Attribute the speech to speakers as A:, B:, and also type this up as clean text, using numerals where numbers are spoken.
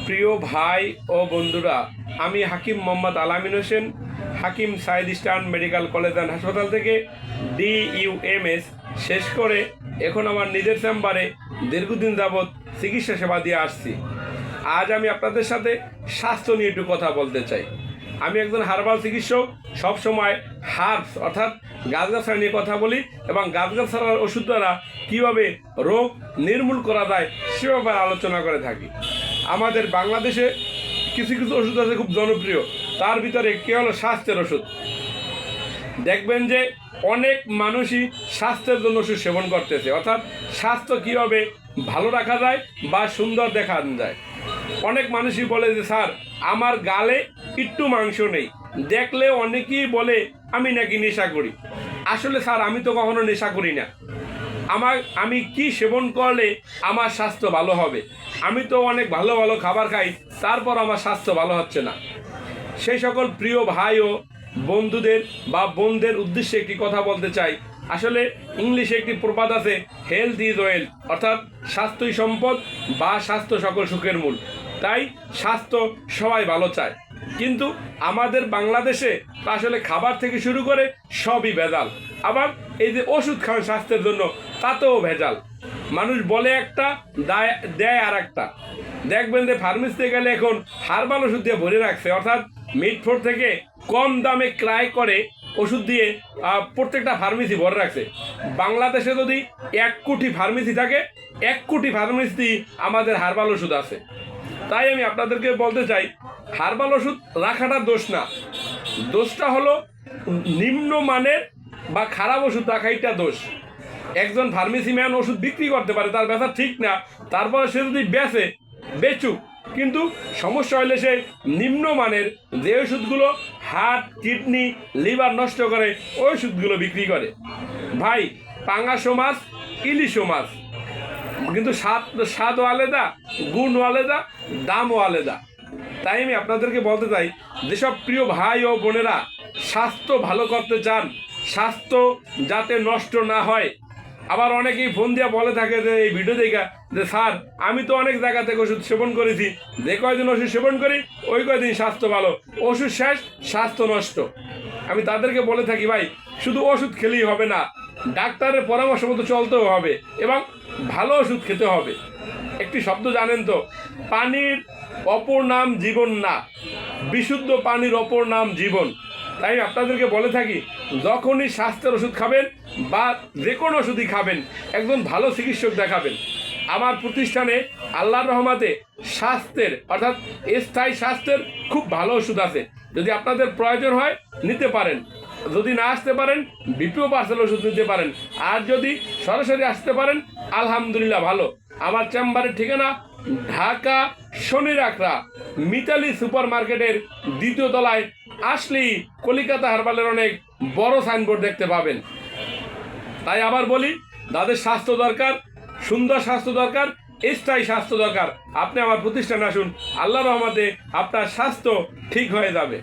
A: প্রিয় ভাই ও বন্ধুরা, আমি Hakim Mohammad Alamin Hossain, Hakim Saeed eastern medical college and হাসপাতাল থেকে DUMS শেষ করে এখন আমার নিজের চেম্বারে দীর্ঘদিন যাবৎ চিকিৎসা সেবা দিয়ে আসছি। আজ আমি আপনাদের সাথে স্বাস্থ্য নিয়ে একটু কথা বলতে চাই। আমি একজন হার্বাল চিকিৎসক, সবসময় হার্বস অর্থাৎ গাছগাছড়া নিয়ে কথা বলি এবং গাছগাছড়ার ওষুধ দ্বারা কীভাবে রোগ নির্মূল করা যায় সে ব্যাপারে আলোচনা করে থাকি। আমাদের বাংলাদেশে কিছু কিছু ওষুধ আছে খুব জনপ্রিয়, তার ভিতরে একটি হলো স্বাস্থ্যের ওষুধ। দেখবেন যে অনেক মানুষই স্বাস্থ্যের জন্য ওষুধ সেবন করতেছে, অর্থাৎ স্বাস্থ্য কীভাবে ভালো রাখা যায় বা সুন্দর দেখা যায়। অনেক মানুষই বলে যে স্যার আমার গালে একটু মাংস নেই, দেখলে অনেকেই বলে আমি নাকি নেশা করি। আসলে স্যার আমি তো কখনো নেশা করি না। আমি কি সেবন করলে আমার স্বাস্থ্য ভালো হবে? আমি তো অনেক ভালো ভালো খাবার খাই, তারপর আমার স্বাস্থ্য ভালো হচ্ছে না। সেই সকল প্রিয় ভাই ও বন্ধুদের বা বোনদের উদ্দেশ্যে একটি কথা বলতে চাই। আসলে ইংলিশে একটি প্রবাদ আছে, হেলথ ইজ ওয়েলথ, অর্থাৎ স্বাস্থ্যই সম্পদ বা স্বাস্থ্য সকল সুখের মূল। তাই স্বাস্থ্য সবাই ভালো চায়, কিন্তু আমাদের বাংলাদেশে আসলে খাবার থেকে শুরু করে সবই ভেজাল। আবার এই যে ওষুধ খান স্বাস্থ্যের জন্য, তাতেও ভেজাল। মানুষ বলে একটা দেয় আর একটা। দেখবেন যে ফার্মেসিতে গেলে এখন হার্বাল ওষুধ দিয়ে ভরে রাখছে, অর্থাৎ মিটফোর্ড থেকে কম দামে ক্রয় করে ওষুধ দিয়ে প্রত্যেকটা ফার্মেসি ভরে রাখছে। বাংলাদেশে যদি 1 কোটি ফার্মেসি থাকে, 1 কোটি ফার্মেসি আমাদের হার্বাল ওষুধ আছে। তাই আমি আপনাদেরকে বলতে চাই, হার্বাল ওষুধ রাখাটা দোষ না, দোষটা হলো নিম্নমানের বা খারাপ ওষুধ রাখাইটা দোষ। একজন ফার্মেসি ম্যান ওষুধ বিক্রি করতে পারে, তার ব্যথা ঠিক না, তারপরে সে যদি বেচুক, কিন্তু সমস্যা হলে সে নিম্নমানের যে ওষুধগুলো হার্ট, কিডনি, লিভার নষ্ট করে ওই ওষুধগুলো বিক্রি করে। ভাই, পাঙাশো মাছ, ইলিশো মাছ, কিন্তু স্বাদও আলাদা, গুণও আলাদা, দামও আলাদা। তাই আমি আপনাদেরকে বলতে চাই, যেসব প্রিয় ভাই ও বোনেরা স্বাস্থ্য ভালো করতে চান, স্বাস্থ্য যাতে নষ্ট না হয়। আবার অনেকেই ফোন দিয়ে বলে থাকে যে এই ভিডিও দেখা যে স্যার আমি তো অনেক জায়গা থেকে ওষুধ সেবন করেছি, যে কয়দিন ওষুধ সেবন করি ওই কয়দিন স্বাস্থ্য ভালো, ওষুধ শেষ স্বাস্থ্য নষ্ট। আমি তাদেরকে বলে থাকি, ভাই শুধু ওষুধ খেলেই হবে না, ডাক্তারের পরামর্শ মতো চলতেও হবে এবং ভালো ওষুধ খেতে হবে। একটি শব্দ জানেন তো, পানির অপর নাম জীবন না, বিশুদ্ধ পানির অপর নাম জীবন। তাই আপনাদেরকে বলে থাকি, যখনই স্বাস্থ্যের ওষুধ খাবেন বা যে কোনো ওষুধই খাবেন, একজন ভালো চিকিৎসক দেখাবেন। আমার প্রতিষ্ঠানে আল্লাহর রহমতে স্বাস্থ্যের অর্থাৎ স্থায়ী স্বাস্থ্যের খুব ভালো ওষুধ আছে। যদি আপনাদের প্রয়োজন হয় নিতে পারেন, যদি না আসতে পারেন বিপিও পার্সেল ওষুধ নিতে পারেন, আর যদি সরাসরি আসতে পারেন আলহামদুলিল্লাহ ভালো। আমার চেম্বারের ঠিকানা ঢাকা শনির আকরা মিতালি সুপার মার্কেটের 2য় তলায়। আসলেই কলিকাতা হার্বালের অনেক বড় সাইনবোর্ড দেখতে পাবেন। তাই আবার বলি, যাদের স্বাস্থ্য দরকার, সুন্দর স্বাস্থ্য দরকার, স্থায়ী স্বাস্থ্য দরকার, আপনি আমার প্রতিষ্ঠানে আসুন, আল্লাহর রহমতে আপনার স্বাস্থ্য ঠিক হয়ে যাবে।